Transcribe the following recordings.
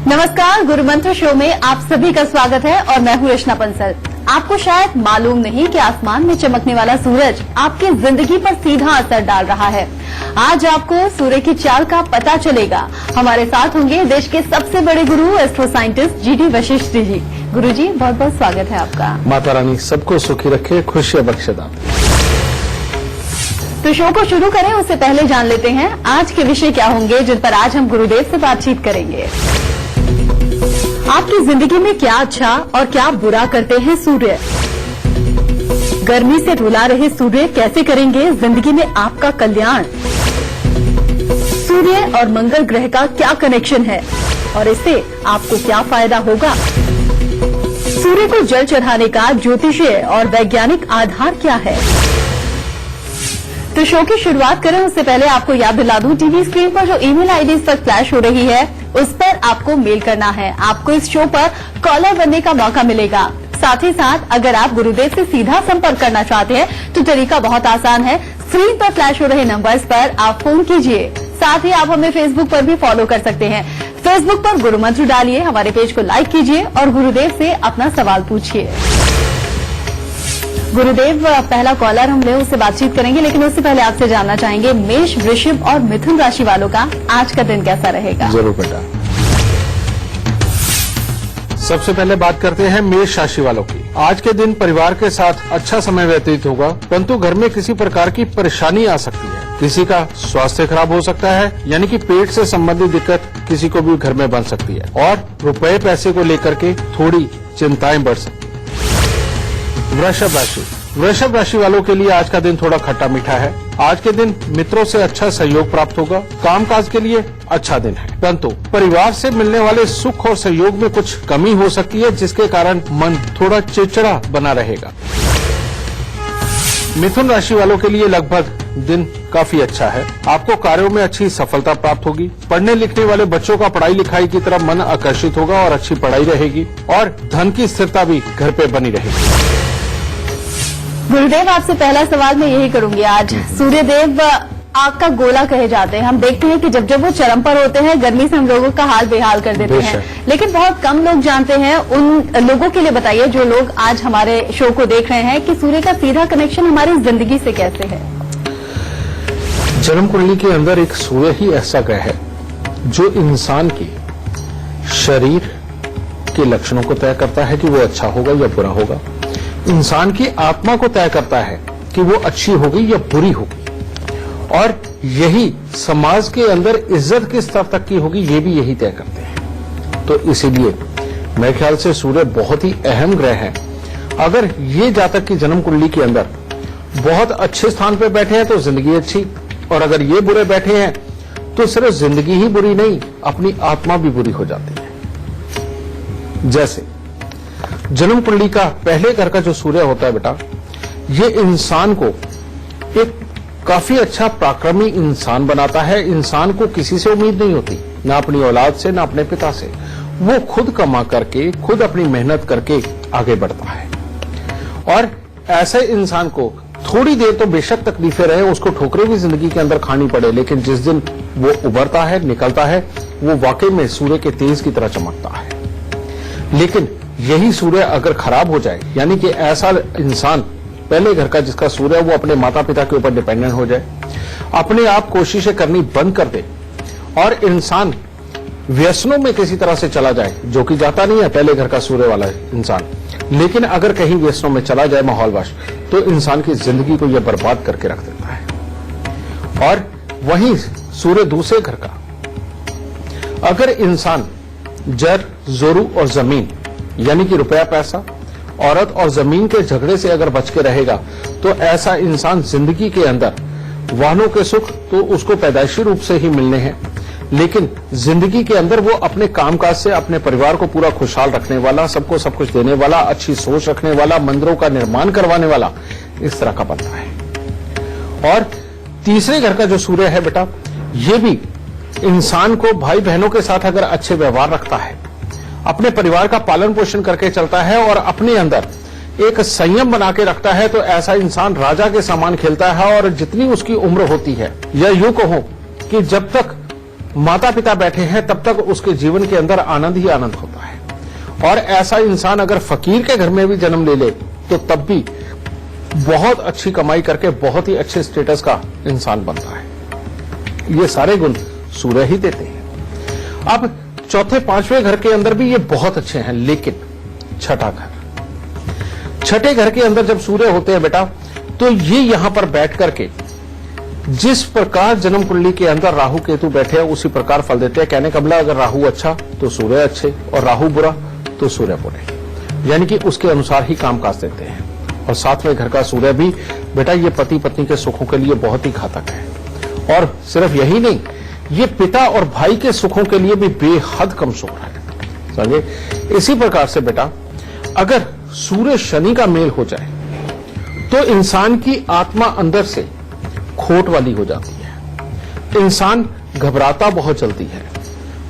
नमस्कार, गुरु मंत्र शो में आप सभी का स्वागत है और मैं हूँ रचना पंसल। आपको शायद मालूम नहीं कि आसमान में चमकने वाला सूरज आपकी जिंदगी पर सीधा असर डाल रहा है। आज आपको सूर्य की चाल का पता चलेगा। हमारे साथ होंगे देश के सबसे बड़े गुरु astro scientist GD Vashishtha ji. गुरु जी, बहुत बहुत स्वागत है आपका। माता रानी सबको सुखी रखे, खुशियां बख्शे। तो शो को शुरू करें उससे पहले जान लेते हैं आज के विषय क्या होंगे जिन पर आज हम गुरुदेव से बातचीत करेंगे। आपकी जिंदगी में क्या अच्छा और क्या बुरा करते हैं सूर्य? गर्मी से रुला रहे सूर्य कैसे करेंगे जिंदगी में आपका कल्याण? सूर्य और मंगल ग्रह का क्या कनेक्शन है और इससे आपको क्या फायदा होगा? सूर्य को जल चढ़ाने का ज्योतिषीय और वैज्ञानिक आधार क्या है? तो शो की शुरुआत करें उससे पहले आपको याद दिला दूं, टीवी स्क्रीन पर जो ईमेल आईडी पर फ्लैश हो रही है उस पर आपको मेल करना है। आपको इस शो पर कॉलर बनने का मौका मिलेगा। साथ ही साथ अगर आप गुरुदेव से सीधा संपर्क करना चाहते हैं तो तरीका बहुत आसान है। स्क्रीन पर फ्लैश हो रहे नंबर्स पर आप फोन कीजिए। साथ ही आप हमें फेसबुक पर भी फॉलो कर सकते हैं। फेसबुक पर गुरु मंत्र डालिए, हमारे पेज को लाइक कीजिए और गुरुदेव से अपना सवाल पूछिए। गुरुदेव, पहला कॉलर हम ले उससे बातचीत करेंगे, लेकिन उससे पहले आपसे जानना चाहेंगे मेष, वृषभ और मिथुन राशि वालों का आज का दिन कैसा रहेगा? जरूर बेटा। सबसे पहले बात करते हैं मेष राशि वालों की। आज के दिन परिवार के साथ अच्छा समय व्यतीत होगा, परंतु घर में किसी प्रकार की परेशानी आ सकती है। किसी का स्वास्थ्य खराब हो सकता है, यानी कि पेट से संबंधित दिक्कत किसी को भी घर में बन सकती है और रुपए पैसे को लेकर के थोड़ी चिंताएं बढ़ सकती है। वृषभ राशि वालों के लिए आज का दिन थोड़ा खट्टा मीठा है। आज के दिन मित्रों से अच्छा सहयोग प्राप्त होगा। कामकाज के लिए अच्छा दिन है, परंतु परिवार से मिलने वाले सुख और सहयोग में कुछ कमी हो सकती है, जिसके कारण मन थोड़ा चिड़चिड़ा बना रहेगा। मिथुन राशि वालों के लिए लगभग दिन काफी अच्छा है। आपको कार्यों में अच्छी सफलता प्राप्त होगी। पढ़ने लिखने वाले बच्चों का पढ़ाई लिखाई की तरफ मन आकर्षित होगा और अच्छी पढ़ाई रहेगी और धन की स्थिरता भी घर पे बनी रहेगी। गुरुदेव, आपसे पहला सवाल मैं यही करूंगी आज। सूर्यदेव आग का गोला कहे जाते हैं। हम देखते हैं कि जब जब वो चरम पर होते हैं गर्मी से हम लोगों का हाल बेहाल कर देते हैं, लेकिन बहुत कम लोग जानते हैं। उन लोगों के लिए बताइए जो लोग आज हमारे शो को देख रहे हैं कि सूर्य का सीधा कनेक्शन हमारी जिंदगी से कैसे है। जन्म कुंडली के अंदर एक सूर्य ही ऐसा ग्रह है जो इंसान की शरीर के लक्षणों को तय करता है कि वो अच्छा होगा या बुरा होगा। इंसान की आत्मा को तय करता है कि वो अच्छी होगी या बुरी होगी, और यही समाज के अंदर इज्जत किस स्तर तक की होगी ये भी यही तय करते हैं। तो इसीलिए मेरे ख्याल से सूर्य बहुत ही अहम ग्रह है। अगर ये जातक की जन्म कुंडली के अंदर बहुत अच्छे स्थान पर बैठे हैं तो जिंदगी अच्छी, और अगर ये बुरे बैठे हैं तो सिर्फ जिंदगी ही बुरी नहीं, अपनी आत्मा भी बुरी हो जाती है। जैसे जन्म कुंडली का पहले घर का जो सूर्य होता है बेटा, ये इंसान को एक काफी अच्छा पराक्रमी इंसान बनाता है। इंसान को किसी से उम्मीद नहीं होती, ना अपनी औलाद से ना अपने पिता से। वो खुद कमा करके, खुद अपनी मेहनत करके आगे बढ़ता है, और ऐसे इंसान को थोड़ी देर तो बेशक तकलीफें रहे, उसको ठोकरें भी जिंदगी के अंदर खानी पड़े, लेकिन जिस दिन वो उभरता है, निकलता है, वो वाकई में सूर्य के तेज की तरह चमकता है। लेकिन यही सूर्य अगर खराब हो जाए, यानी कि ऐसा इंसान पहले घर का जिसका सूर्य वो अपने माता पिता के ऊपर डिपेंडेंट हो जाए, अपने आप कोशिशें करनी बंद कर दे और इंसान व्यसनों में किसी तरह से चला जाए, जो कि जाता नहीं है पहले घर का सूर्य वाला इंसान, लेकिन अगर कहीं व्यसनों में चला जाए माहौलवश, तो इंसान की जिंदगी को यह बर्बाद करके रख देता है। और वहीं सूर्य दूसरे घर का अगर इंसान जर, जोरू और जमीन, यानी कि रुपया पैसा, औरत और जमीन के झगड़े से अगर बच के रहेगा, तो ऐसा इंसान जिंदगी के अंदर वाहनों के सुख तो उसको पैदाइशी रूप से ही मिलने हैं, लेकिन जिंदगी के अंदर वो अपने कामकाज से अपने परिवार को पूरा खुशहाल रखने वाला, सबको सब कुछ देने वाला, अच्छी सोच रखने वाला, मंदिरों का निर्माण करवाने वाला, इस तरह का बनता है। और तीसरे घर का जो सूर्य है बेटा, ये भी इंसान को भाई बहनों के साथ अगर अच्छे व्यवहार रखता है, अपने परिवार का पालन पोषण करके चलता है और अपने अंदर एक संयम बना के रखता है, तो ऐसा इंसान राजा के समान खेलता है। और जितनी उसकी उम्र होती है, या यूं कहो कि जब तक माता पिता बैठे हैं तब तक उसके जीवन के अंदर आनंद ही आनंद होता है। और ऐसा इंसान अगर फकीर के घर में भी जन्म ले ले तो तब भी बहुत अच्छी कमाई करके बहुत ही अच्छे स्टेटस का इंसान बनता है। ये सारे गुण सूर्य ही देते हैं। अब चौथे पांचवें घर के अंदर भी ये बहुत अच्छे हैं, लेकिन छठा घर, छठे घर के अंदर जब सूर्य होते हैं बेटा, तो ये यहां पर बैठ करके जिस प्रकार जन्म कुंडली के अंदर राहु केतु बैठे हैं उसी प्रकार फल देते हैं। कहने का मतलब अगर राहु अच्छा तो सूर्य अच्छे, और राहु बुरा तो सूर्य बुरे, यानी कि उसके अनुसार ही कामकाज देते हैं। और सातवें घर का सूर्य भी बेटा ये पति पत्नी के सुखों के लिए बहुत ही घातक है। और सिर्फ यही नहीं, ये पिता और भाई के सुखों के लिए भी बेहद कमजोर है, समझे। इसी प्रकार से बेटा अगर सूर्य शनि का मेल हो जाए तो इंसान की आत्मा अंदर से खोट वाली हो जाती है, इंसान घबराता बहुत जल्दी है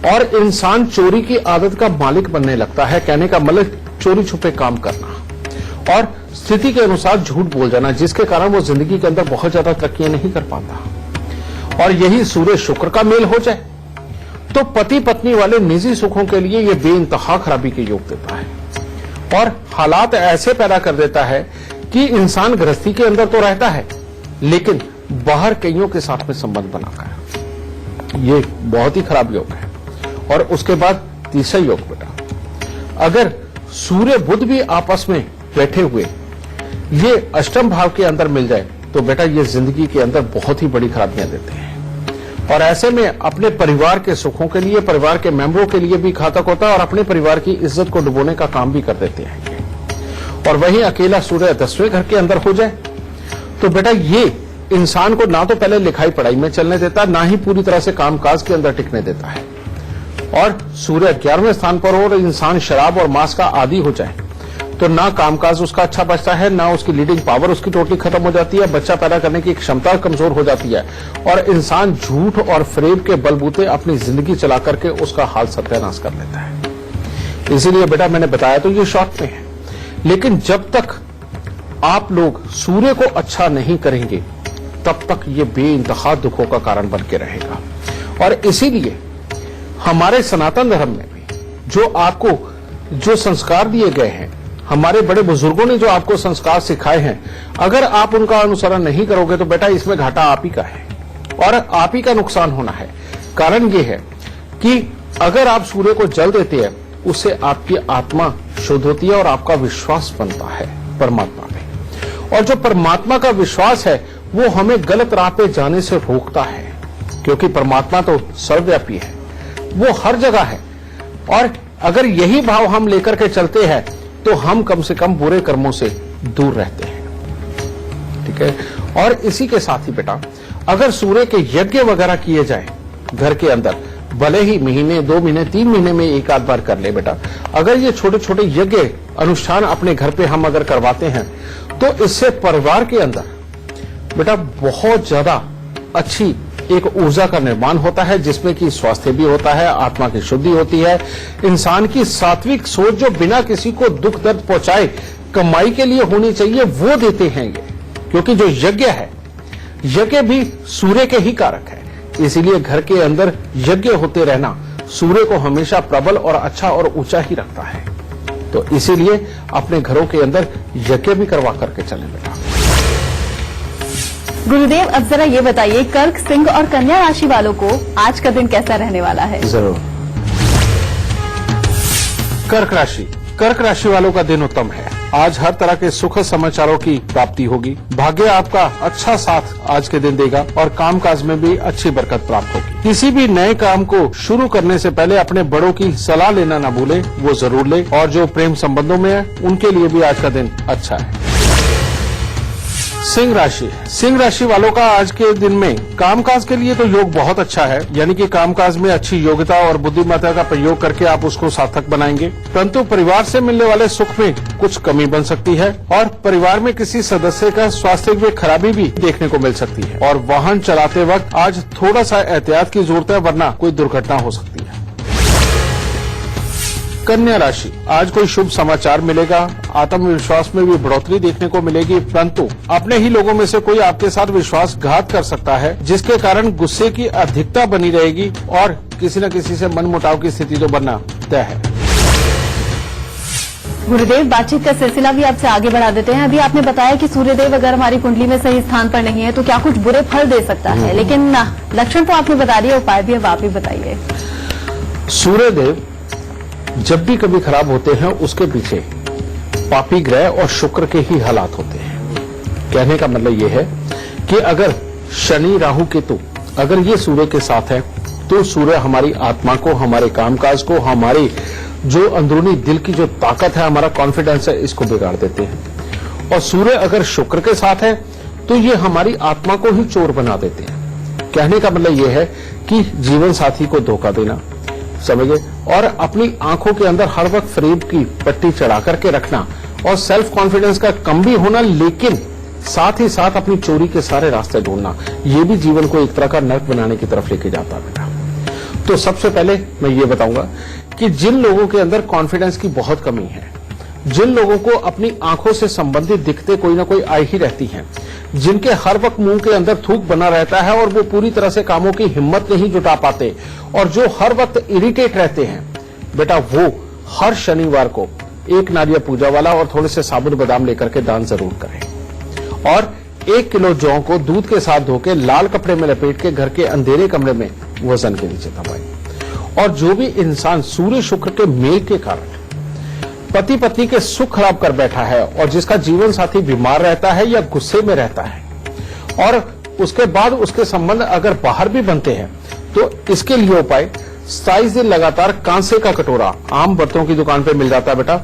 और इंसान चोरी की आदत का मालिक बनने लगता है। कहने का मतलब चोरी छुपे काम करना और स्थिति के अनुसार झूठ बोल जाना, जिसके कारण वो जिंदगी के अंदर बहुत ज्यादा तरक्कियां नहीं कर पाता। और यही सूर्य शुक्र का मेल हो जाए तो पति पत्नी वाले निजी सुखों के लिए ये बेइंतहा खराबी के योग देता है और हालात ऐसे पैदा कर देता है कि इंसान गृहस्थी के अंदर तो रहता है लेकिन बाहर कईयों के साथ में संबंध बनाकर, ये बहुत ही खराब योग है। और उसके बाद तीसरा योग बेटा, अगर सूर्य बुध भी आपस में बैठे हुए ये अष्टम भाव के अंदर मिल जाए तो बेटा ये जिंदगी के अंदर बहुत ही बड़ी खराबियां देते हैं और ऐसे में अपने परिवार के सुखों के लिए, परिवार के मेंबरों के लिए भी घातक होता है और अपने परिवार की इज्जत को डुबोने का काम भी कर देते हैं। और वहीं अकेला सूर्य 10वें घर के अंदर हो जाए तो बेटा ये इंसान को ना तो पहले लिखाई पढ़ाई में चलने देता, ना ही पूरी तरह से कामकाज के अंदर टिकने देता है। और सूर्य 11वें स्थान पर हो और इंसान शराब और मांस का आदी हो जाए तो ना कामकाज उसका अच्छा बचता है, ना उसकी लीडिंग पावर उसकी टोटली खत्म हो जाती है, बच्चा पैदा करने की क्षमता कमजोर हो जाती है और इंसान झूठ और फ्रेब के बलबूते अपनी जिंदगी चला करके उसका हाल सत्यानाश कर लेता है। इसीलिए बेटा मैंने बताया तो ये शॉर्ट में है, लेकिन जब तक आप लोग सूर्य को अच्छा नहीं करेंगे तब तक ये बेइंतहा दुखों का कारण बन के रहेगा। और इसीलिए हमारे सनातन धर्म में भी जो आपको जो संस्कार दिए गए हैं, हमारे बड़े बुजुर्गों ने जो आपको संस्कार सिखाए हैं, अगर आप उनका अनुसरण नहीं करोगे तो बेटा इसमें घाटा आप ही का है और आप ही का नुकसान होना है। कारण ये है कि अगर आप सूर्य को जल देते हैं उससे आपकी आत्मा शुद्ध होती है और आपका विश्वास बनता है परमात्मा में, और जो परमात्मा का विश्वास है वो हमें गलत राह पे जाने से रोकता है, क्योंकि परमात्मा तो सर्वव्यापी है, वो हर जगह है। और अगर यही भाव हम लेकर के चलते हैं तो हम कम से कम बुरे कर्मों से दूर रहते हैं, ठीक है। और इसी के साथ ही बेटा अगर सूर्य के यज्ञ वगैरह किए जाए घर के अंदर, भले ही महीने 2 महीने 3 महीने में एक आध बार कर ले बेटा, अगर ये छोटे छोटे यज्ञ अनुष्ठान अपने घर पे हम अगर करवाते हैं तो इससे परिवार के अंदर बेटा बहुत ज्यादा अच्छी एक ऊर्जा का निर्माण होता है, जिसमें कि स्वास्थ्य भी होता है, आत्मा की शुद्धि होती है, इंसान की सात्विक सोच जो बिना किसी को दुख दर्द पहुंचाए कमाई के लिए होनी चाहिए वो देते हैं ये, क्योंकि जो यज्ञ है यज्ञ भी सूर्य के ही कारक है। इसीलिए घर के अंदर यज्ञ होते रहना सूर्य को हमेशा प्रबल और अच्छा और ऊंचा ही रखता है। तो इसीलिए अपने घरों के अंदर यज्ञ भी करवा करके चलें बेटा। गुरुदेव अब जरा ये बताइए, कर्क, सिंह और कन्या राशि वालों को आज का दिन कैसा रहने वाला है? जरूर। कर्क राशि वालों का दिन उत्तम है। आज हर तरह के सुखद समाचारों की प्राप्ति होगी। भाग्य आपका अच्छा साथ आज के दिन देगा और कामकाज में भी अच्छी बरकत प्राप्त होगी। किसी भी नए काम को शुरू करने से पहले अपने बड़ों की सलाह लेना न भूलें, वो जरूर ले। और जो प्रेम संबंधों में है उनके लिए भी आज का दिन अच्छा है। सिंह राशि वालों का आज के दिन में कामकाज के लिए तो योग बहुत अच्छा है, यानी कि कामकाज में अच्छी योग्यता और बुद्धिमत्ता का प्रयोग करके आप उसको सार्थक बनाएंगे। परंतु परिवार से मिलने वाले सुख में कुछ कमी बन सकती है और परिवार में किसी सदस्य का स्वास्थ्य में खराबी भी देखने को मिल सकती है। और वाहन चलाते वक्त आज थोड़ा सा एहतियात की जरूरत है, वरना कोई दुर्घटना हो सकती है। कन्या राशि, आज कोई शुभ समाचार मिलेगा, आत्मविश्वास में भी बढ़ोतरी देखने को मिलेगी, परंतु अपने ही लोगों में से कोई आपके साथ विश्वासघात कर सकता है, जिसके कारण गुस्से की अधिकता बनी रहेगी और किसी न किसी से मनमुटाव की स्थिति तो बनना तय है। गुरुदेव, बातचीत का सिलसिला भी आपसे आगे बढ़ा देते हैं। अभी आपने बताया कि सूर्यदेव अगर हमारी कुंडली में सही स्थान पर नहीं है तो क्या कुछ बुरे फल दे सकता है, लेकिन लक्षण तो आपने बता दिया, उपाय भी अब आप ही बताइए। सूर्यदेव जब भी कभी खराब होते हैं उसके पीछे पापी ग्रह और शुक्र के ही हालात होते हैं। कहने का मतलब यह है कि अगर शनि राहु केतु अगर ये सूर्य के साथ है तो सूर्य हमारी आत्मा को, हमारे कामकाज को, हमारी जो अंदरूनी दिल की जो ताकत है, हमारा कॉन्फिडेंस है, इसको बिगाड़ देते हैं। और सूर्य अगर शुक्र के साथ है तो ये हमारी आत्मा को ही चोर बना देते हैं। कहने का मतलब यह है कि जीवन साथी को धोखा देना, समझे, और अपनी आंखों के अंदर हर वक्त फरेब की पट्टी चढ़ा करके रखना और सेल्फ कॉन्फिडेंस का कम भी होना, लेकिन साथ ही साथ अपनी चोरी के सारे रास्ते ढूंढना, ये भी जीवन को एक तरह का नर्क बनाने की तरफ लेके जाता है बेटा। तो सबसे पहले मैं ये बताऊंगा कि जिन लोगों के अंदर कॉन्फिडेंस की बहुत कमी है, जिन लोगों को अपनी आंखों से संबंधित दिक्कतें कोई ना कोई आई ही रहती हैं, जिनके हर वक्त मुंह के अंदर थूक बना रहता है और वो पूरी तरह से कामों की हिम्मत नहीं जुटा पाते और जो हर वक्त इरिटेट रहते हैं, बेटा वो हर शनिवार को एक नारियल पूजा वाला और थोड़े से साबुत बादाम लेकर के दान जरूर करें और 1 किलो जौ को दूध के साथ धोके लाल कपड़े में लपेट के घर के अंधेरे कमरे में वजन के नीचे दबाएं। और जो भी इंसान सूर्य शुक्र के मेल के कारण पति पत्नी के सुख खराब कर बैठा है और जिसका जीवन साथी बीमार रहता है या गुस्से में रहता है और उसके बाद उसके संबंध अगर बाहर भी बनते हैं, तो इसके लिए उपाय 27 दिन लगातार कांसे का कटोरा, आम बर्तनों की दुकान पे मिल जाता है बेटा,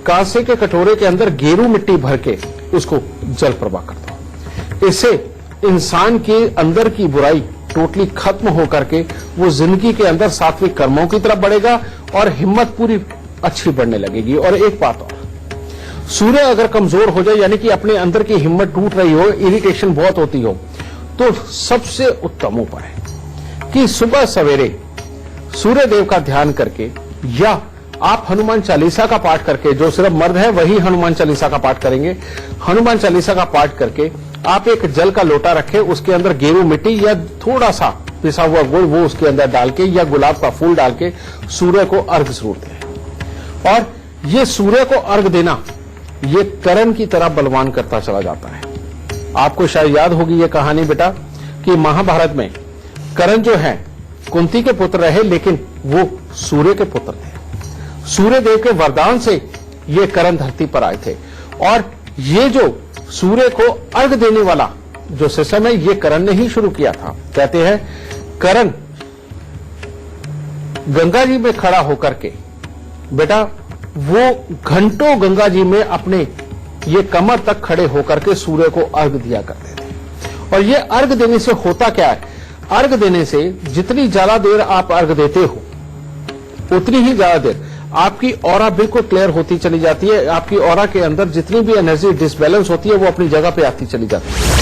कांसे के कटोरे के अंदर गेरू मिट्टी भर के उसको जल प्रवाह कर दो। इससे इंसान के अंदर की बुराई टोटली खत्म होकर के वो जिंदगी के अंदर सात्विक कर्मों की तरफ बढ़ेगा और हिम्मत पूरी अच्छी बढ़ने लगेगी। और एक बात और, सूर्य अगर कमजोर हो जाए, यानी कि अपने अंदर की हिम्मत टूट रही हो, इरिटेशन बहुत होती हो, तो सबसे उत्तम उपाय कि सुबह सवेरे सूर्य देव का ध्यान करके या आप हनुमान चालीसा का पाठ करके, जो सिर्फ मर्द है वही हनुमान चालीसा का पाठ करेंगे, हनुमान चालीसा का पाठ करके आप एक जल का लोटा रखें, उसके अंदर गेरू मिट्टी या थोड़ा सा पिसा हुआ गुड़ वो उसके अंदर डाल के या गुलाब का फूल डाल के सूर्य को अर्घ जरूर दें। और ये सूर्य को अर्घ देना ये करण की तरह बलवान करता चला जाता है। आपको शायद याद होगी ये कहानी बेटा कि महाभारत में करण जो है कुंती के पुत्र रहे, लेकिन वो सूर्य के पुत्र थे। सूर्य देव के वरदान से ये करण धरती पर आए थे और ये जो सूर्य को अर्घ देने वाला जो सिस्टम है, ये करण ने ही शुरू किया था। कहते हैं करण गंगा जी में खड़ा होकर के बेटा वो घंटों गंगा जी में अपने ये कमर तक खड़े होकर के सूर्य को अर्घ दिया करते थे। और ये अर्घ देने से होता क्या है, अर्घ देने से जितनी ज्यादा देर आप अर्घ देते हो उतनी ही ज्यादा देर आपकी ऑरा बिल्कुल क्लियर होती चली जाती है। आपकी ऑरा के अंदर जितनी भी एनर्जी डिसबैलेंस होती है वो अपनी जगह पे आती चली जाती है।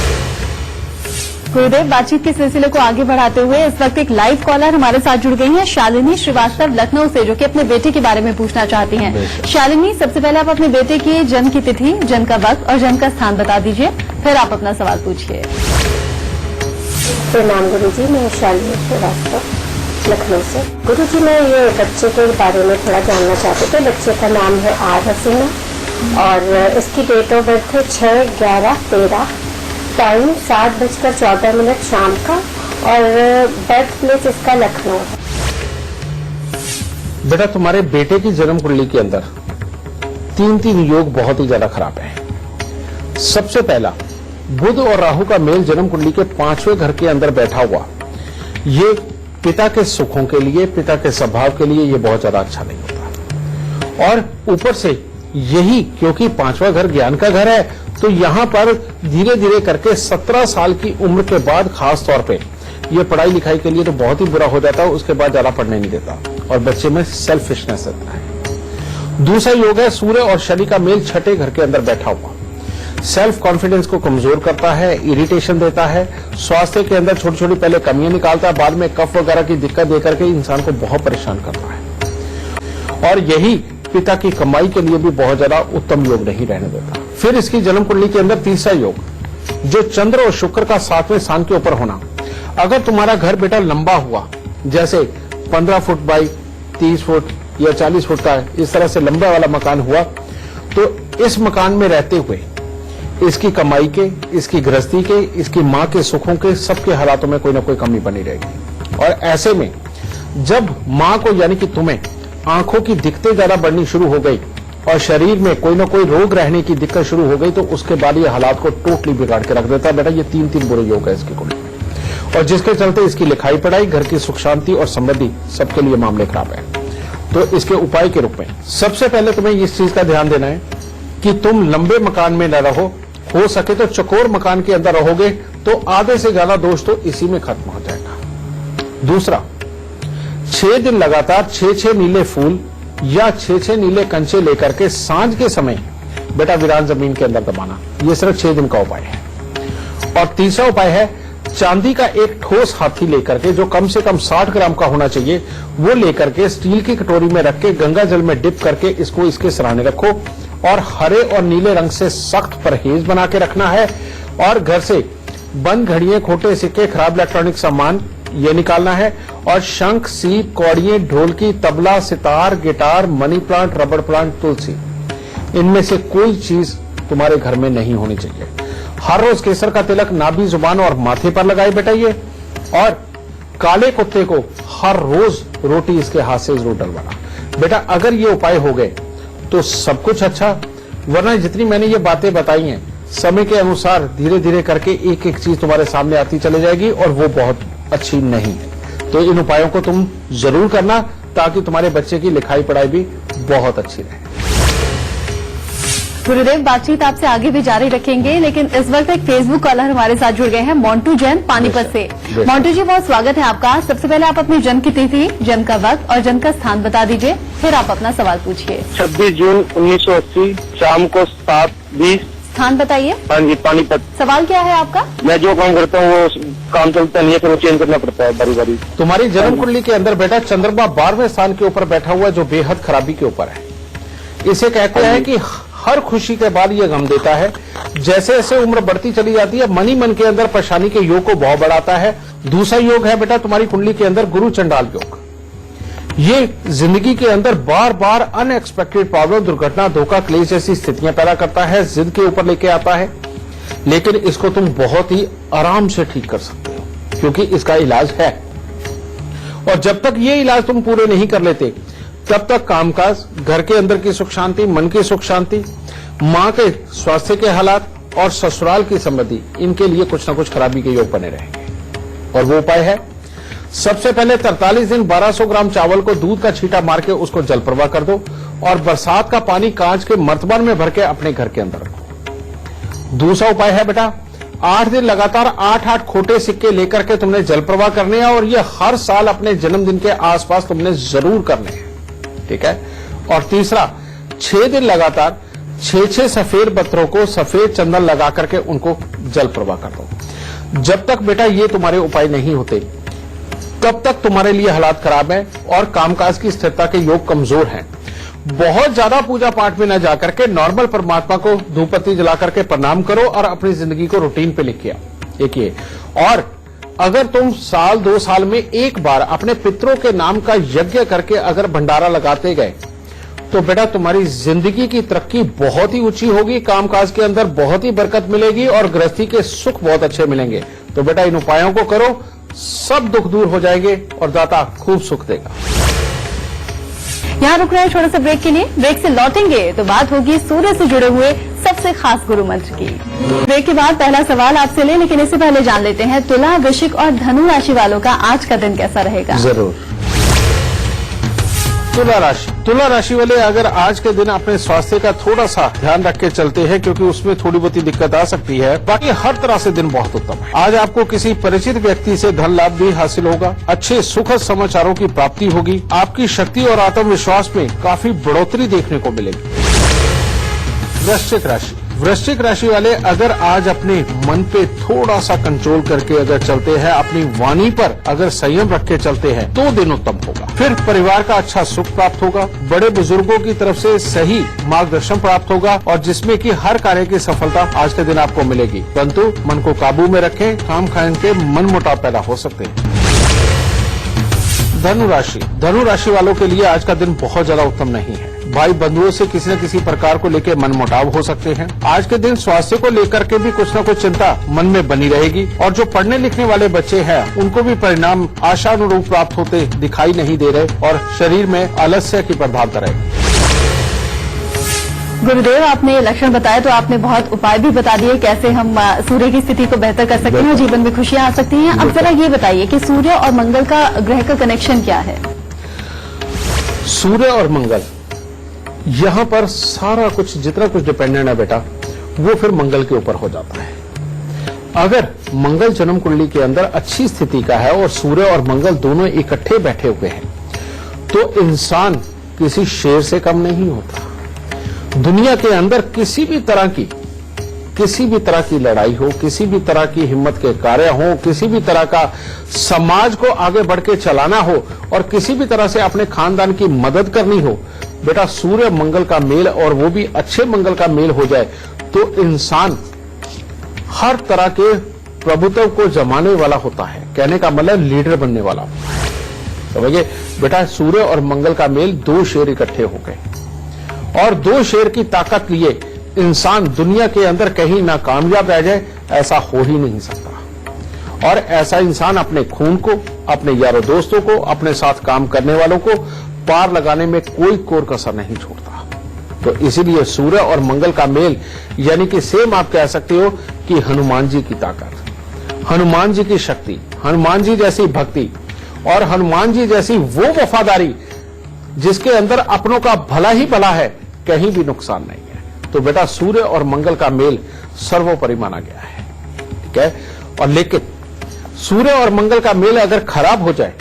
गुरुदेव, बातचीत के सिलसिले को आगे बढ़ाते हुए इस वक्त एक लाइव कॉलर हमारे साथ जुड़ गई हैं, शालिनी श्रीवास्तव लखनऊ से, जो कि अपने बेटे के बारे में पूछना चाहती हैं। शालिनी, सबसे पहले आप अपने बेटे की जन्म की तिथि, जन्म का वक्त और जन्म का स्थान बता दीजिए, फिर आप अपना सवाल पूछिए। प्रणाम गुरुजी, मैं शालिनी श्रीवास्तव लखनऊ से। गुरुजी, मैं ये बच्चे के बारे में थोड़ा जानना चाहते थे। बच्चे का नाम है आर हसीना और इसकी डेट ऑफ बर्थ है 6/11/13, टाइम 7:14 शाम का और बर्थ प्लेस इसका लखनऊ है। बेटा तुम्हारे बेटे की जन्म कुंडली के अंदर 3 योग बहुत ही ज्यादा खराब है। सबसे पहला, बुध और राहु का मेल जन्म कुंडली के 5वें घर के अंदर बैठा हुआ, ये पिता के सुखों के लिए, पिता के स्वभाव के लिए ये बहुत ज्यादा अच्छा नहीं होता। और ऊपर से यही क्योंकि 5वां घर ज्ञान का घर है, तो यहां पर धीरे धीरे करके 17 साल की उम्र के बाद खास तौर पे ये पढ़ाई लिखाई के लिए तो बहुत ही बुरा हो जाता है, उसके बाद ज्यादा पढ़ने नहीं देता और बच्चे में सेल्फिशनेस रहता है। दूसरा योग है सूर्य और शनि का मेल 6ठे घर के अंदर बैठा हुआ, सेल्फ कॉन्फिडेंस को कमजोर करता है, इरिटेशन देता है, स्वास्थ्य के अंदर छोटी छोटी पहले कमियां निकालता है, बाद में कफ वगैरह की दिक्कत देकर के इंसान को बहुत परेशान करता है। और यही पिता की कमाई के लिए भी बहुत ज्यादा उत्तम योग नहीं रहने देता। फिर इसकी जन्म कुंडली के अंदर तीसरा योग, जो चंद्र और शुक्र का 7वें स्थान के ऊपर होना। अगर तुम्हारा घर बेटा लंबा हुआ, जैसे 15 फुट बाई 30 फुट या 40 फुट का इस तरह से लंबा वाला मकान हुआ, तो इस मकान में रहते हुए इसकी कमाई के, इसकी गृहस्थी के, इसकी मां के सुखों के, सबके हालातों में कोई ना कोई कमी बनी रहेगी। और ऐसे में जब मां को यानी कि तुम्हें आंखों की दिक्कतें ज्यादा बढ़नी शुरू हो गई और शरीर में कोई ना कोई रोग रहने की दिक्कत शुरू हो गई, तो उसके बाद ये हालात को टोटली बिगाड़ के रख देता है। बेटा ये तीन बुरे योग है इसके कुंडली, और जिसके चलते इसकी लिखाई पढ़ाई, घर की सुख शांति और समृद्धि सबके लिए मामले खराब है। तो इसके उपाय के रूप में सबसे पहले तुम्हें इस चीज का ध्यान देना है कि तुम लंबे मकान में न रहो, हो सके तो चौकोर मकान के अंदर रहोगे तो आधे से ज्यादा दोष तो इसी में खत्म हो जाएगा। दूसरा, 6 दिन लगातार 6 नीले फूल या 6 नीले कंचे लेकर के सांझ के समय बेटा वीरान जमीन के अंदर दबाना, यह सिर्फ 6 दिन का उपाय है। और तीसरा उपाय है चांदी का एक ठोस हाथी लेकर के, जो कम से कम 60 ग्राम का होना चाहिए, वो लेकर के स्टील की कटोरी में रख के गंगा जल में डिप करके इसको इसके सराहने रखो और हरे और नीले रंग से सख्त परहेज बना के रखना है। और घर से बंद घड़ियां, खोटे सिक्के, खराब इलेक्ट्रॉनिक सामान ये निकालना है। और शंख, सीप, कौड़ियां, ढोलकी, tabla, sitar, guitar, money plant, रबड़ प्लांट, तुलसी, इनमें से कोई चीज तुम्हारे घर में नहीं होनी चाहिए। हर रोज केसर का तिलक नाभि, जुबान और माथे पर लगाए बेटा ये। और काले कुत्ते को हर रोज रोटी इसके हाथ से जरूर डलवाना। बेटा अगर ये उपाय हो गए तो सब कुछ अच्छा, वरना जितनी मैंने ये बातें बताई हैं समय के अनुसार धीरे धीरे करके एक एक चीज तुम्हारे सामने आती चली जाएगी और वो बहुत अच्छी नहीं है। तो इन उपायों को तुम जरूर करना ताकि तुम्हारे बच्चे की लिखाई पढ़ाई भी बहुत अच्छी रहे। गुरुदेव, बातचीत आपसे आगे भी जारी रखेंगे, लेकिन इस वक्त एक फेसबुक कॉलर हमारे साथ जुड़ गए हैं, मोंटू जैन पानीपत से। मोंटू जी, बहुत स्वागत है आपका। सबसे पहले आप अपनी जन्म की तिथि, जन्म का वक्त और जन्म का स्थान बता दीजिए, फिर आप अपना सवाल पूछिए। 26 जून 1980 शाम को 7:20। स्थान बताइए। हाँ जी, पानीपत। सवाल क्या है आपका? मैं जो काम करता हूँ वो काम चलता नहीं है, फिर वो चेंज करना पड़ता है बारी बारी। तुम्हारी जन्म कुंडली के अंदर बेटा चंद्रमा 12वें स्थान के ऊपर बैठा हुआ है, जो बेहद खराबी के ऊपर है। इसे कहते हैं कि हर खुशी के बाद ये गम देता है। जैसे जैसे उम्र बढ़ती चली जाती है, मन ही मन के अंदर परेशानी के योग को बहुत बढ़ाता है। दूसरा योग है बेटा तुम्हारी कुंडली के अंदर गुरु चंडाल योग। ये जिंदगी के अंदर बार बार अनएक्सपेक्टेड प्रॉब्लम, दुर्घटना, धोखा, क्लेश जैसी स्थितियां पैदा करता है, जिद के ऊपर लेके आता है। लेकिन इसको तुम बहुत ही आराम से ठीक कर सकते हो क्योंकि इसका इलाज है। और जब तक ये इलाज तुम पूरे नहीं कर लेते तब तक कामकाज, घर के अंदर की सुख शांति, मन की सुख शांति, मां के स्वास्थ्य के हालात और ससुराल की समृद्धि, इनके लिए कुछ ना कुछ खराबी के योग बने रहेंगे। और वो उपाय है, सबसे पहले 43 दिन 1200 ग्राम चावल को दूध का छींटा मार के उसको जल प्रवाह कर दो और बरसात का पानी कांच के मर्तबान में भर के अपने घर के अंदर रखो। दूसरा उपाय है बेटा, 8 दिन लगातार 8 खोटे सिक्के लेकर के तुमने जल प्रवाह करने हैं और ये हर साल अपने जन्मदिन के आसपास तुमने जरूर करने हैं, ठीक है। और तीसरा, 6 दिन लगातार 6 सफेद पत्थरों को सफेद चंदन लगा करके उनको जल प्रवाह कर दो। जब तक बेटा ये तुम्हारे उपाय नहीं होते तब तक तुम्हारे लिए हालात खराब है और कामकाज की स्थिरता के योग कमजोर हैं। बहुत ज्यादा पूजा पाठ में न जाकर के नॉर्मल परमात्मा को धूप बत्ती जला करके प्रणाम करो और अपनी जिंदगी को रूटीन पे लिखिए, एक ये। और अगर तुम साल 2 साल में एक बार अपने पितरों के नाम का यज्ञ करके अगर भंडारा लगाते गए तो बेटा तुम्हारी जिंदगी की तरक्की बहुत ही ऊंची होगी, कामकाज के अंदर बहुत ही बरकत मिलेगी और गृहस्थी के सुख बहुत अच्छे मिलेंगे। तो बेटा इन उपायों को करो, सब दुख दूर हो जाएंगे और दाता खूब सुख देगा। यहाँ रुक रहे हैं छोटे से ब्रेक के लिए। ब्रेक से लौटेंगे तो बात होगी सूर्य से जुड़े हुए सबसे खास गुरु मंत्र की। ब्रेक के बाद पहला सवाल आपसे ले, लेकिन इससे पहले जान लेते हैं तुला, वृश्चिक और धनु राशि वालों का आज का दिन कैसा रहेगा। जरूर। तुला राशि वाले अगर आज के दिन अपने स्वास्थ्य का थोड़ा सा ध्यान रख के चलते हैं क्योंकि उसमें थोड़ी बहुत दिक्कत आ सकती है, बाकी हर तरह से दिन बहुत उत्तम है। आज आपको किसी परिचित व्यक्ति से धन लाभ भी हासिल होगा, अच्छे सुखद समाचारों की प्राप्ति होगी, आपकी शक्ति और आत्मविश्वास में काफी बढ़ोतरी देखने को मिलेगी। वृश्चिक राशि, वृश्चिक राशि वाले अगर आज अपने मन पे थोड़ा सा कंट्रोल करके अगर चलते हैं, अपनी वाणी पर अगर संयम रख के चलते हैं तो दिन उत्तम होगा। फिर परिवार का अच्छा सुख प्राप्त होगा, बड़े बुजुर्गों की तरफ से सही मार्गदर्शन प्राप्त होगा और जिसमें कि हर कार्य की सफलता आज के दिन आपको मिलेगी। परंतु मन को काबू में रखें, खाम खान के मन मुटाव पैदा हो सकते हैं। धनु राशि वालों के लिए आज का दिन बहुत ज्यादा उत्तम नहीं है। भाई बंधुओं से किसी न किसी प्रकार को लेकर मनमुटाव हो सकते हैं। आज के दिन स्वास्थ्य को लेकर के भी कुछ न कुछ चिंता मन में बनी रहेगी और जो पढ़ने लिखने वाले बच्चे हैं उनको भी परिणाम आशानुरूप प्राप्त होते दिखाई नहीं दे रहे और शरीर में आलस्य की प्रभावता रहेगी। गुरुदेव, आपने लक्षण बताए तो आपने बहुत उपाय भी बता दिए कैसे हम सूर्य की स्थिति को बेहतर कर सकते हैं और जीवन में खुशियां आ सकती हैं। अब जरा ये बताइए कि सूर्य और मंगल का ग्रह का कनेक्शन क्या है? सूर्य और मंगल, यहाँ पर सारा कुछ जितना कुछ डिपेंडेंट है बेटा वो फिर मंगल के ऊपर हो जाता है। अगर मंगल जन्म कुंडली के अंदर अच्छी स्थिति का है और सूर्य और मंगल दोनों इकट्ठे बैठे हुए हैं तो इंसान किसी शेर से कम नहीं होता। दुनिया के अंदर किसी भी तरह की लड़ाई हो, किसी भी तरह की हिम्मत के कार्य हो, किसी भी तरह का समाज को आगे बढ़ के चलाना हो और किसी भी तरह से अपने खानदान की मदद करनी हो, बेटा सूर्य मंगल का मेल और वो भी अच्छे मंगल का मेल हो जाए तो इंसान हर तरह के प्रभुत्व को जमाने वाला होता है। कहने का मतलब लीडर बनने वाला होता है। समझिए बेटा, सूर्य और मंगल का मेल, दो शेर इकट्ठे हो गए और दो शेर की ताकत लिए इंसान दुनिया के अंदर कहीं ना कामयाब रह जाए, ऐसा हो ही नहीं सकता। और ऐसा इंसान अपने खून को, अपने यारों दोस्तों को, अपने साथ काम करने वालों को पार लगाने में कोई कोर कसर नहीं छोड़ता। तो इसीलिए सूर्य और मंगल का मेल यानी कि सेम आप कह सकते हो कि हनुमान जी की ताकत, हनुमान जी की शक्ति, हनुमान जी जैसी भक्ति और हनुमान जी जैसी वो वफादारी जिसके अंदर अपनों का भला ही भला है, कहीं भी नुकसान नहीं है। तो बेटा सूर्य और मंगल का मेल सर्वोपरि माना गया है, ठीक है। और लेकिन सूर्य और मंगल का मेल अगर खराब हो जाए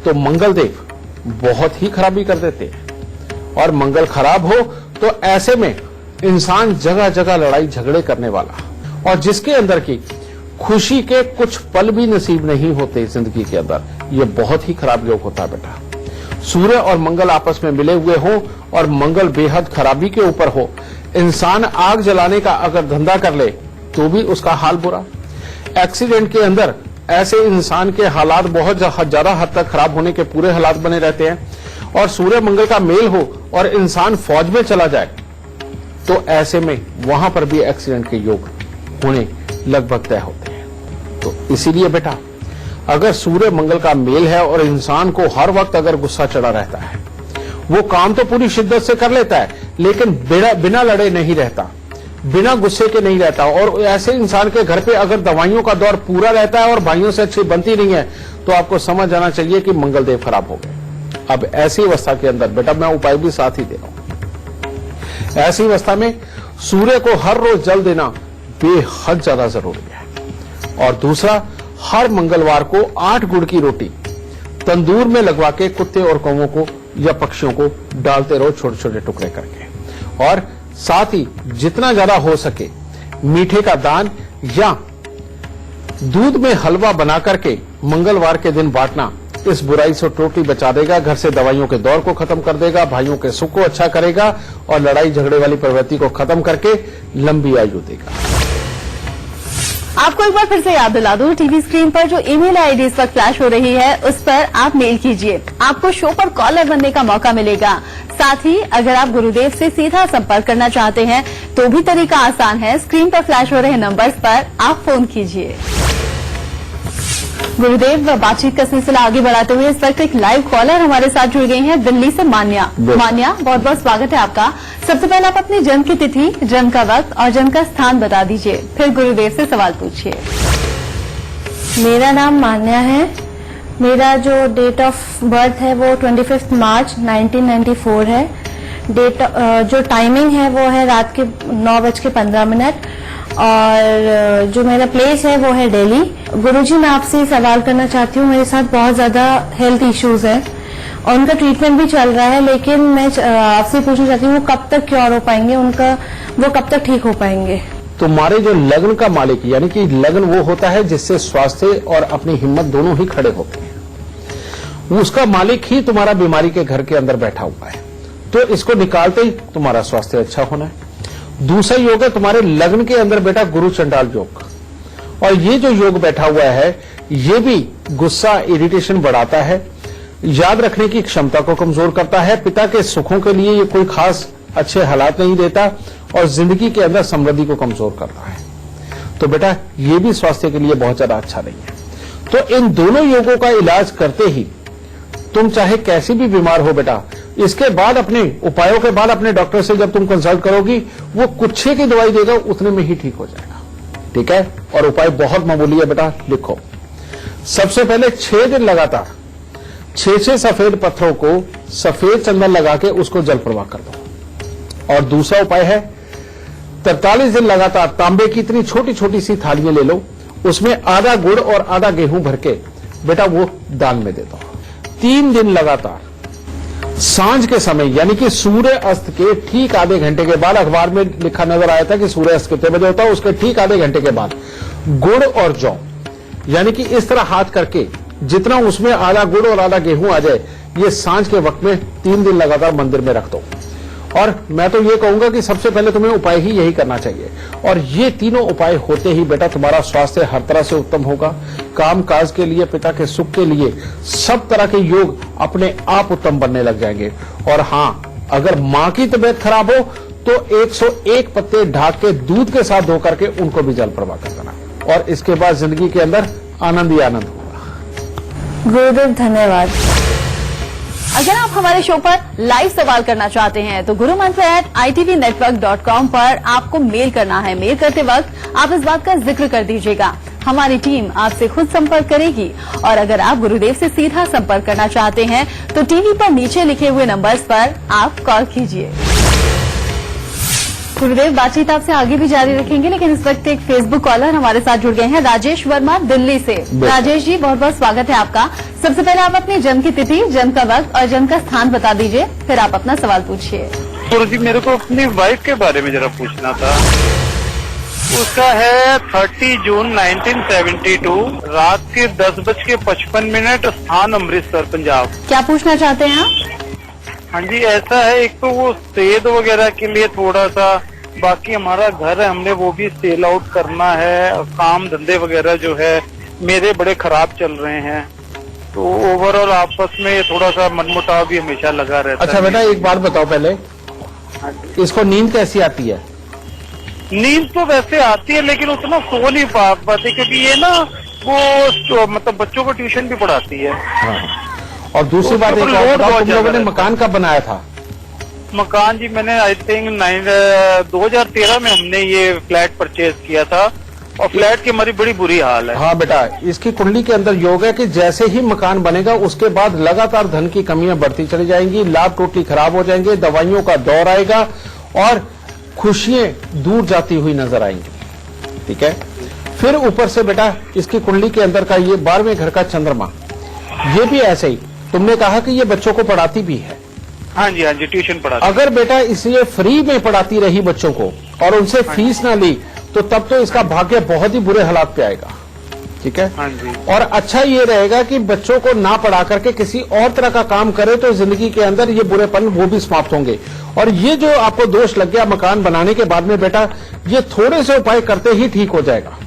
तो मंगल देव बहुत ही खराबी कर देते हैं और मंगल खराब हो तो ऐसे में इंसान जगह जगह लड़ाई झगड़े करने वाला और जिसके अंदर की खुशी के कुछ पल भी नसीब नहीं होते जिंदगी के अंदर, ये बहुत ही खराब योग होता है बेटा। सूर्य और मंगल आपस में मिले हुए हो और मंगल बेहद खराबी के ऊपर हो, इंसान आग जलाने का अगर धंधा कर ले तो भी उसका हाल बुरा। एक्सीडेंट के अंदर ऐसे इंसान के हालात बहुत ज्यादा हद तक खराब होने के पूरे हालात बने रहते हैं। और सूर्य मंगल का मेल हो और इंसान फौज में चला जाए तो ऐसे में वहां पर भी एक्सीडेंट के योग होने लगभग तय होते हैं। तो इसीलिए बेटा अगर सूर्य मंगल का मेल है और इंसान को हर वक्त अगर गुस्सा चढ़ा रहता है, वो काम तो पूरी शिद्दत से कर लेता है लेकिन बिना लड़े नहीं रहता, बिना गुस्से के नहीं रहता। और ऐसे इंसान के घर पे अगर दवाइयों का दौर पूरा रहता है और भाइयों से अच्छी बनती नहीं है तो आपको समझ आना चाहिए कि मंगलदेव खराब हो गए। अब ऐसी अवस्था के अंदर बेटा मैं उपाय भी साथ ही दे रहा हूं। ऐसी अवस्था में सूर्य को हर रोज जल देना बेहद ज्यादा जरूरी है। और दूसरा, हर मंगलवार को 8 गुड़ की रोटी तंदूर में लगवा के कुत्ते और कौवों को या पक्षियों को डालते रहो छोटे छोटे टुकड़े करके। और साथ ही जितना ज्यादा हो सके मीठे का दान या दूध में हलवा बना करके मंगलवार के दिन बांटना इस बुराई से टोटली बचा देगा, घर से दवाइयों के दौर को खत्म कर देगा, भाइयों के सुख को अच्छा करेगा और लड़ाई झगड़े वाली प्रवृत्ति को खत्म करके लंबी आयु देगा। आपको एक बार फिर से याद दिला दूं, टीवी स्क्रीन पर जो ईमेल आईडी इस वक्त फ्लैश हो रही है उस पर आप मेल कीजिए, आपको शो पर कॉलर बनने का मौका मिलेगा। साथ ही अगर आप गुरुदेव से सीधा संपर्क करना चाहते हैं तो भी तरीका आसान है, स्क्रीन पर फ्लैश हो रहे नंबर्स पर आप फोन कीजिए। गुरुदेव, बातचीत का सिलसिला आगे बढ़ाते हुए इस वक्त एक लाइव कॉलर हमारे साथ जुड़ गई हैं दिल्ली से मान्या। मान्या, बहुत बहुत स्वागत है आपका। सबसे पहले आप अपनी जन्म की तिथि, जन्म का वक्त और जन्म का स्थान बता दीजिए, फिर गुरुदेव से सवाल पूछिए। मेरा नाम मान्या है। मेरा जो डेट ऑफ बर्थ है वो 25 मार्च 1994 है। जो टाइमिंग है वो है रात के 9:15 और जो मेरा प्लेस है वो है दिल्ली। गुरुजी, मैं आपसे सवाल करना चाहती हूँ, मेरे साथ बहुत ज्यादा हेल्थ इश्यूज हैं और उनका ट्रीटमेंट भी चल रहा है, लेकिन मैं आपसे पूछना चाहती हूँ वो कब तक क्योर हो पाएंगे, वो कब तक ठीक हो पाएंगे? तुम्हारे जो लग्न का मालिक, यानी कि लग्न वो होता है जिससे स्वास्थ्य और अपनी हिम्मत दोनों ही खड़े होते हैं, उसका मालिक ही तुम्हारा बीमारी के घर के अंदर बैठा हुआ है। तो इसको निकालते ही तुम्हारा स्वास्थ्य अच्छा होना है। दूसरा योग है तुम्हारे लग्न के अंदर बेटा गुरु चंडाल योग, और ये जो योग बैठा हुआ है ये भी गुस्सा, इरिटेशन बढ़ाता है, याद रखने की क्षमता को कमजोर करता है, पिता के सुखों के लिए ये कोई खास अच्छे हालात नहीं देता, और जिंदगी के अंदर समृद्धि को कमजोर करता है। तो बेटा ये भी स्वास्थ्य के लिए बहुत ज्यादा अच्छा नहीं है। तो इन दोनों योगों का इलाज करते ही तुम चाहे कैसी भी बीमार हो बेटा, इसके बाद अपने उपायों के बाद अपने डॉक्टर से जब तुम कंसल्ट करोगी, वो कुछ की दवाई देगा, उतने में ही ठीक हो जाएगा। ठीक है, और उपाय बहुत मामूली है बेटा, लिखो। सबसे पहले 6 दिन लगातार 6 सफेद पत्थरों को सफेद चंदन लगा के उसको जल प्रवाह कर दो। और दूसरा उपाय है 43 दिन लगातार तांबे की इतनी छोटी छोटी सी थालियां ले लो, उसमें आधा गुड़ और आधा गेहूं भर के बेटा वो दान में दे दो। 3 दिन लगातार सांझ के समय, यानी कि सूर्य अस्त के ठीक आधे घंटे के बाद, अखबार में लिखा नजर आया था कि सूर्य अस्त कितने बजे होता है, उसके ठीक आधे घंटे के बाद गुड़ और जौ, यानी कि इस तरह हाथ करके जितना उसमें आधा गुड़ और आधा गेहूं आ जाए, ये सांझ के वक्त में 3 दिन लगातार मंदिर में रख दो। और मैं तो ये कहूंगा कि सबसे पहले तुम्हें उपाय ही यही करना चाहिए, और ये तीनों उपाय होते ही बेटा तुम्हारा स्वास्थ्य हर तरह से उत्तम होगा। काम काज के लिए, पिता के सुख के लिए, सब तरह के योग अपने आप उत्तम बनने लग जाएंगे। और हां, अगर मां की तबीयत खराब हो तो 101 पत्ते ढाक के दूध के साथ धो करके उनको भी जल प्रवाह कर देना, और इसके बाद जिंदगी के अंदर आनंद ही आनंद होगा। गुरुदेव धन्यवाद। अगर आप हमारे शो पर लाइव सवाल करना चाहते हैं तो gurumantra@itvnetwork.com पर आपको मेल करना है। मेल करते वक्त आप इस बात का जिक्र कर दीजिएगा, हमारी टीम आपसे खुद संपर्क करेगी। और अगर आप गुरुदेव से सीधा संपर्क करना चाहते हैं तो टीवी पर नीचे लिखे हुए नंबर्स पर आप कॉल कीजिए। गुरुदेव, बातचीत आपसे आगे भी जारी रखेंगे, लेकिन इस वक्त एक फेसबुक कॉलर हमारे साथ जुड़ गए हैं, राजेश वर्मा दिल्ली से। राजेश जी, बहुत बहुत स्वागत है आपका। सबसे पहले आप अपनी जन्म की तिथि, जन्म का वक्त और जन्म का स्थान बता दीजिए, फिर आप अपना सवाल पूछिए। गुरु जी, मेरे को अपनी वाइफ के बारे में जरा पूछना था। उसका है 30 जून 1972, रात के 10:55, स्थान अमृतसर, पंजाब। क्या पूछना चाहते हैं आप? हाँ जी, ऐसा है, एक तो वो सेद वगैरह के लिए थोड़ा सा, बाकी हमारा घर है, हमने वो भी सेल आउट करना है, काम धंधे वगैरह जो है मेरे बड़े खराब चल रहे हैं, तो ओवरऑल आपस में थोड़ा सा मनमुटाव भी हमेशा लगा रहता है। अच्छा बेटा, एक बात बताओ पहले, इसको नींद कैसी आती है? नींद तो वैसे आती है, लेकिन उतना सो नहीं पाते, क्योंकि ये ना वो मतलब बच्चों को ट्यूशन भी पढ़ाती है। हाँ। और दूसरी बात, एक और बताओ, तुम लोगों ने मकान कब बनाया था? मकान जी मैंने आई थिंक 2013 में हमने ये फ्लैट परचेज किया था, और फ्लैट की हमारी बड़ी बुरी हाल है। हाँ बेटा, इसकी कुंडली के अंदर योग है कि जैसे ही मकान बनेगा उसके बाद लगातार धन की कमियां बढ़ती चली जाएंगी, लाभ टोटली खराब हो जाएंगे, दवाइयों का दौर आएगा और खुशियां दूर जाती हुई नजर आएंगी। ठीक है, फिर ऊपर से बेटा इसकी कुंडली के अंदर का ये 12वें घर का चंद्रमा, ये भी ऐसे ही, तुमने कहा कि ये बच्चों को पढ़ाती भी है। हाँ जी, हाँ जी, ट्यूशन पढ़ाती। अगर बेटा इसे फ्री में पढ़ाती रही बच्चों को और उनसे फीस ना ली, तो तब तो इसका भाग्य बहुत ही बुरे हालात पे आएगा। ठीक है, हाँ जी। और अच्छा ये रहेगा कि बच्चों को ना पढ़ा करके किसी और तरह का काम करे, तो जिंदगी के अंदर ये बुरेपन वो भी समाप्त होंगे। और ये जो आपको दोष लग गया मकान बनाने के बाद में बेटा, ये थोड़े से उपाय करते ही ठीक हो जाएगा।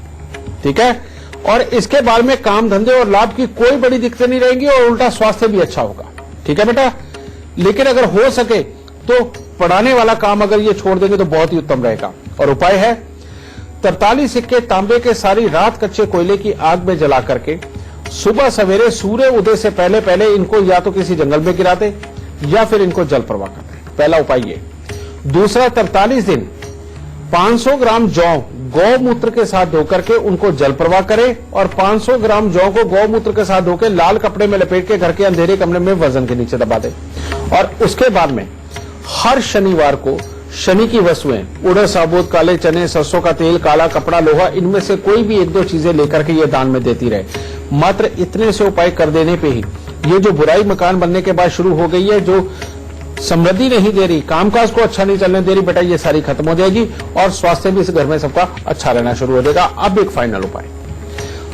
ठीक है, और इसके बाद में काम धंधे और लाभ की कोई बड़ी दिक्कतें नहीं रहेंगी, और उल्टा स्वास्थ्य भी अच्छा होगा। ठीक है बेटा, लेकिन अगर हो सके तो पढ़ाने वाला काम अगर ये छोड़ देंगे तो बहुत ही उत्तम रहेगा। और उपाय है 43 सिक्के तांबे के सारी रात कच्चे कोयले की आग में जला करके सुबह सवेरे सूर्य उदय से पहले पहले इनको या तो किसी जंगल में गिरा दे या फिर इनको जल प्रवाह कर दे। पहला उपाय ये। दूसरा, 43 दिन 500 ग्राम जौ गौमूत्र के साथ धोकर के उनको जल प्रवाह करे, और 500 ग्राम जौ को गौमूत्र के साथ धोकर लाल कपड़े में लपेट के घर के अंधेरे कमरे में वजन के नीचे दबा दे। और उसके बाद में हर शनिवार को शनि की वस्तुएं, उड़द साबुत, काले चने, सरसों का तेल, काला कपड़ा, लोहा, इनमें से कोई भी 1-2 चीजें लेकर के ये दान में देती रहे। मात्र इतने से उपाय कर देने पे ही ये जो बुराई मकान बनने के बाद शुरू हो गई है, जो समृद्धि नहीं दे रही, कामकाज को अच्छा नहीं चलने दे रही, बेटा ये सारी खत्म हो जाएगी और स्वास्थ्य भी इस घर में सबका अच्छा रहना शुरू हो जाएगा। अब एक फाइनल उपाय,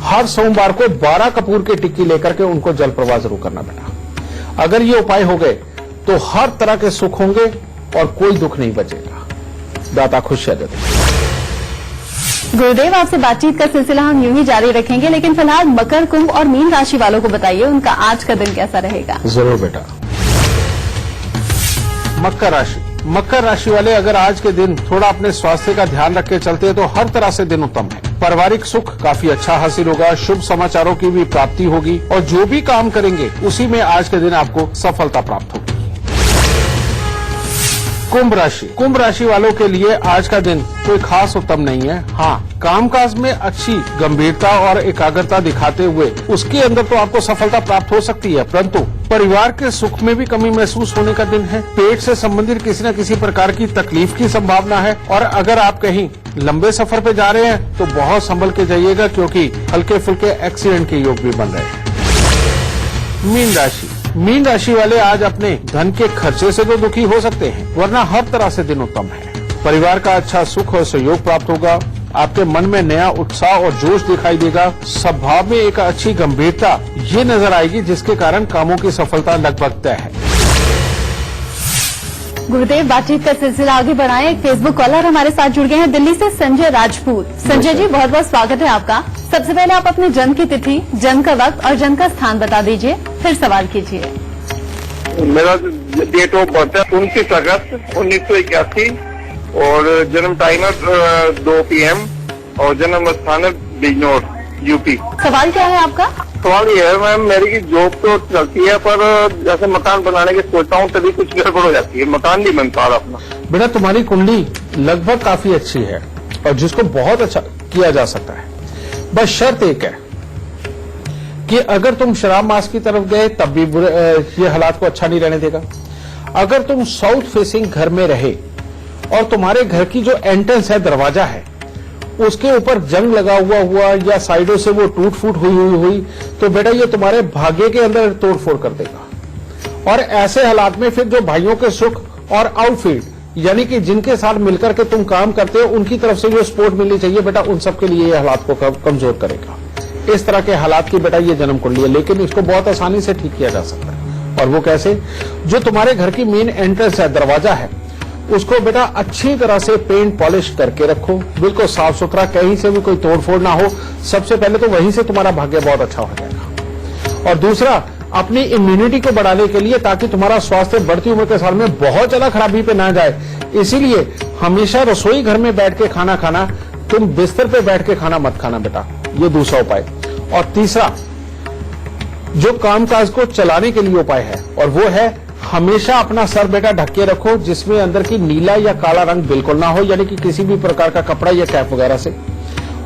हर सोमवार को 12 कपूर की टिक्की लेकर के उनको जल प्रवाह जरूर करना बेटा। अगर ये उपाय हो गए तो हर तरह के सुख होंगे और कोई दुख नहीं बचेगा। दाता खुशियां देते। गुरुदेव, आपसे बातचीत का सिलसिला हम यूं ही जारी रखेंगे, लेकिन फिलहाल मकर, कुंभ और मीन राशि वालों को बताइए उनका आज का दिन कैसा रहेगा। जरूर बेटा। मकर राशि वाले अगर आज के दिन थोड़ा अपने स्वास्थ्य का ध्यान रख के चलते हैं तो हर तरह से दिन उत्तम है। पारिवारिक सुख काफी अच्छा हासिल होगा, शुभ समाचारों की भी प्राप्ति होगी और जो भी काम करेंगे उसी में आज के दिन आपको सफलता प्राप्त होगी। कुंभ राशि वालों के लिए आज का दिन कोई खास उत्तम नहीं है। हाँ, कामकाज में अच्छी गंभीरता और एकाग्रता दिखाते हुए उसके अंदर तो आपको सफलता प्राप्त हो सकती है, परंतु परिवार के सुख में भी कमी महसूस होने का दिन है। पेट से संबंधित किसी न किसी प्रकार की तकलीफ की संभावना है और अगर आप कहीं लंबे सफर पे जा रहे हैं तो बहुत संभल के जाइएगा, क्योंकि हल्के फुल्के एक्सीडेंट के योग भी बन रहे हैं। मीन राशि वाले आज अपने धन के खर्चे से तो दुखी हो सकते हैं, वरना हर तरह से दिन उत्तम है। परिवार का अच्छा सुख और सहयोग प्राप्त होगा। आपके मन में नया उत्साह और जोश दिखाई देगा। स्वभाव में एक अच्छी गंभीरता ये नजर आएगी, जिसके कारण कामों की सफलता लगभग तय है। गुरुदेव, बातचीत का सिलसिला आगे बढ़ाएं। एक फेसबुक कॉलर हमारे साथ जुड़ गए हैं दिल्ली से, संजय राजपूत। संजय जी, बहुत बहुत स्वागत है आपका। सबसे पहले आप अपने जन्म की तिथि, जन्म का वक्त और जन्म का स्थान बता दीजिए, फिर सवाल कीजिए। मेरा डेट ऑफ बर्थ है 29 अगस्त 1981 और जन्म टाइम है 2 PM और जन्म स्थान है बिजनौर, यूपी। सवाल क्या है आपका? सवाल ये है मैम, मेरी की जॉब तो चलती है पर जैसे मकान बनाने की सोचता हूँ तभी कुछ गड़बड़ हो जाती है, मकान नहीं बन पा रहा अपना। बेटा, तुम्हारी कुंडली लगभग काफी अच्छी है और जिसको बहुत अच्छा किया जा सकता है। बस शर्त एक है कि अगर तुम शराब मास की तरफ गए तब भी ये हालात को अच्छा नहीं रहने देगा। अगर तुम साउथ फेसिंग घर में रहे और तुम्हारे घर की जो एंट्रेंस है, दरवाजा है, उसके ऊपर जंग लगा हुआ या साइडों से वो टूट फूट हुई तो बेटा ये तुम्हारे भाग्य के अंदर तोड़ फोड़ कर देगा। और ऐसे हालात में फिर जो भाइयों के सुख और आउटफील्ड, यानी कि जिनके साथ मिलकर के तुम काम करते हो, उनकी तरफ से जो सपोर्ट मिलनी चाहिए बेटा, उन सबके लिए ये हालात को कमजोर करेगा। इस तरह के हालात की बेटा ये जन्म कुंडली है, लेकिन इसको बहुत आसानी से ठीक किया जा सकता है। और वो कैसे? जो तुम्हारे घर की मेन एंट्रेंस है, दरवाजा है, उसको बेटा अच्छी तरह से पेंट पॉलिश करके रखो, बिल्कुल साफ सुथरा, कहीं से भी कोई तोड़फोड़ ना हो। सबसे पहले तो वहीं से तुम्हारा भाग्य बहुत अच्छा हो जाएगा। और दूसरा, अपनी इम्यूनिटी को बढ़ाने के लिए, ताकि तुम्हारा स्वास्थ्य बढ़ती उम्र के साल में बहुत ज्यादा खराबी पे ना जाए, इसीलिए हमेशा रसोई घर में बैठ के खाना खाना, तुम बिस्तर पे बैठ के खाना मत खाना बेटा, ये दूसरा उपाय। और तीसरा, जो कामकाज को चलाने के लिए उपाय है, और वो है हमेशा अपना सर बेटा ढक के रखो, जिसमें अंदर की नीला या काला रंग बिल्कुल ना हो, यानी कि किसी भी प्रकार का कपड़ा या कैप वगैरह से।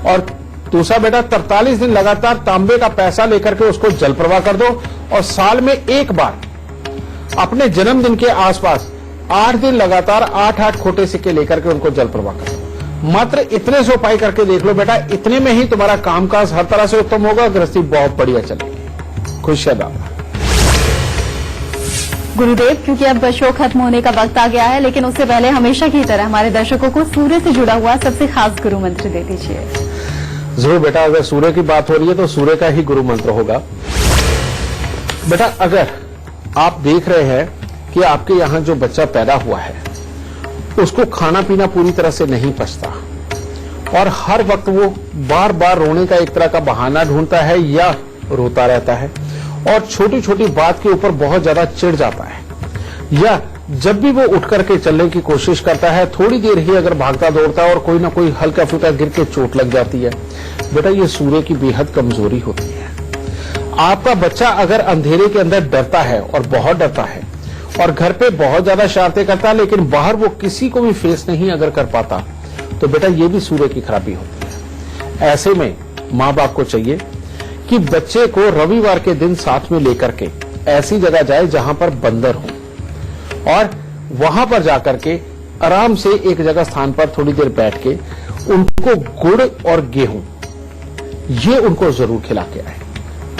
और दूसरा बेटा, 43 दिन लगातार तांबे का पैसा लेकर के उसको जल प्रवाह कर दो और साल में एक बार अपने जन्मदिन के आसपास 8 दिन लगातार 8-8 खोटे सिक्के लेकर के उनको जल प्रवाह कर दो। मात्र इतने से उपाय करके देख लो बेटा, इतने में ही तुम्हारा कामकाज हर तरह से उत्तम होगा, गृहस्थी बहुत बढ़िया चलेगी। खुशियां। गुरुदेव, क्योंकि अब शो खत्म होने का वक्त आ गया है, लेकिन उससे पहले हमेशा की तरह हमारे दर्शकों को सूर्य से जुड़ा हुआ सबसे खास गुरु मंत्र दे दीजिए। जरूर बेटा, अगर सूर्य की बात हो रही है तो सूर्य का ही गुरु मंत्र होगा। बेटा, अगर आप देख रहे हैं कि आपके यहाँ जो बच्चा पैदा हुआ है उसको खाना पीना पूरी तरह से नहीं पचता और हर वक्त वो बार बार रोने का एक तरह का बहाना ढूंढता है या रोता रहता है और छोटी छोटी बात के ऊपर बहुत ज्यादा चिढ़ जाता है, या जब भी वो उठ करके चलने की कोशिश करता है, थोड़ी देर ही अगर भागता दौड़ता है और कोई ना कोई हल्का फुल्का गिर के चोट लग जाती है, बेटा ये सूर्य की बेहद कमजोरी होती है। आपका बच्चा अगर अंधेरे के अंदर डरता है और बहुत डरता है और घर पे बहुत ज्यादा शरारतें करता है, लेकिन बाहर वो किसी को भी फेस नहीं अगर कर पाता, तो बेटा ये भी सूर्य की खराबी होती है। ऐसे में माँ बाप को चाहिए कि बच्चे को रविवार के दिन साथ में लेकर के ऐसी जगह जाए जहां पर बंदर हो और वहां पर जाकर के आराम से एक जगह स्थान पर थोड़ी देर बैठ के उनको गुड़ और गेहूं ये उनको जरूर खिला के आए।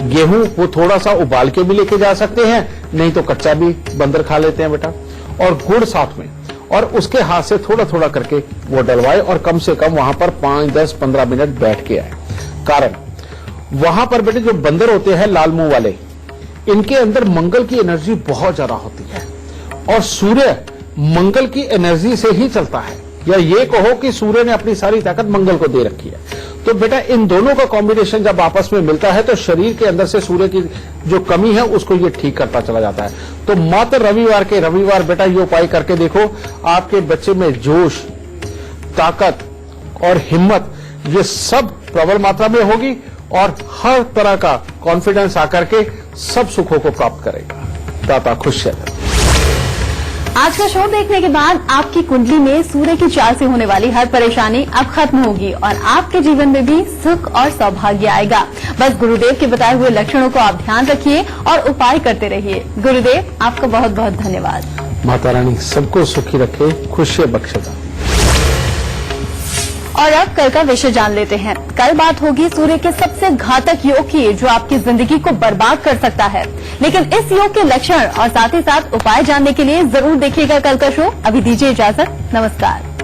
गेहूं वो थोड़ा सा उबाल के भी लेके जा सकते हैं, नहीं तो कच्चा भी बंदर खा लेते हैं बेटा, और गुड़ साथ में, और उसके हाथ से थोड़ा थोड़ा करके वो डलवाए और कम से कम वहां पर 5, 10, 15 मिनट बैठ के आए। कारण वहां पर बेटे जो बंदर होते हैं लाल मुंह वाले, इनके अंदर मंगल की एनर्जी बहुत ज्यादा होती है और सूर्य मंगल की एनर्जी से ही चलता है, या ये कहो कि सूर्य ने अपनी सारी ताकत मंगल को दे रखी है। तो बेटा इन दोनों का कॉम्बिनेशन जब आपस में मिलता है तो शरीर के अंदर से सूर्य की जो कमी है उसको ये ठीक करता चला जाता है। तो मात्र रविवार बेटा ये उपाय करके देखो, आपके बच्चे में जोश, ताकत और हिम्मत ये सब प्रबल मात्रा में होगी और हर तरह का कॉन्फिडेंस आकर के सब सुखों को प्राप्त करेगा। दाता खुश है। आज का शो देखने के बाद आपकी कुंडली में सूर्य की चाल से होने वाली हर परेशानी अब खत्म होगी और आपके जीवन में भी सुख और सौभाग्य आएगा। बस गुरुदेव के बताए हुए लक्षणों को आप ध्यान रखिए और उपाय करते रहिए। गुरुदेव आपका बहुत बहुत धन्यवाद। माता रानी सबको सुखी रखे, खुशियां बख्शेगा। और अब कल का विषय जान लेते हैं। कल बात होगी सूर्य के सबसे घातक योग की जो आपकी जिंदगी को बर्बाद कर सकता है। लेकिन इस योग के लक्षण और साथ ही साथ उपाय जानने के लिए जरूर देखिएगा कल का शो। अभी दीजिए इजाजत, नमस्कार।